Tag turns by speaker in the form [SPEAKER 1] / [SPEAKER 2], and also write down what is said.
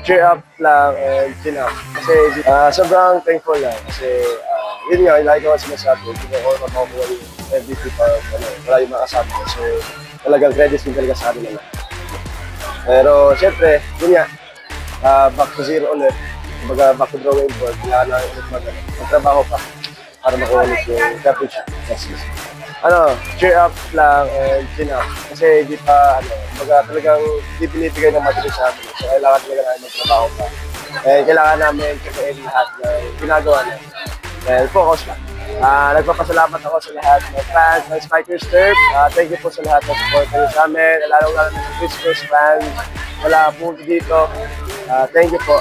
[SPEAKER 1] cheer up lang and chin up. Kasi sobrang thankful lang. Kasi yun nga, like ko sinasabi, hindi ko makukuha yung MVP para wala yung makasabi ko. So talagang credits din talaga sa amin na lang. Pero syempre, yun nga, back to zero ulit. Kumbaga back to drawing board, kailangan na ulit magtrabaho pa para makuha ulit yung championship next season. Cheer up lang and chin up. Kasi di pa, kumbaga talagang di binibigay ng matuloy sa amin. So kailangan talaga namin magtrabaho pa. And kailangan namin kakain lahat ng ginagawa namin. And focus lang. Nagpapasalamat ako sa lahat ng fans ng Spikers Turf. Thank you po sa lahat ng support kayo sa amin. Lalo-lalo ng Christmas fans. Wala po dito. Thank you po.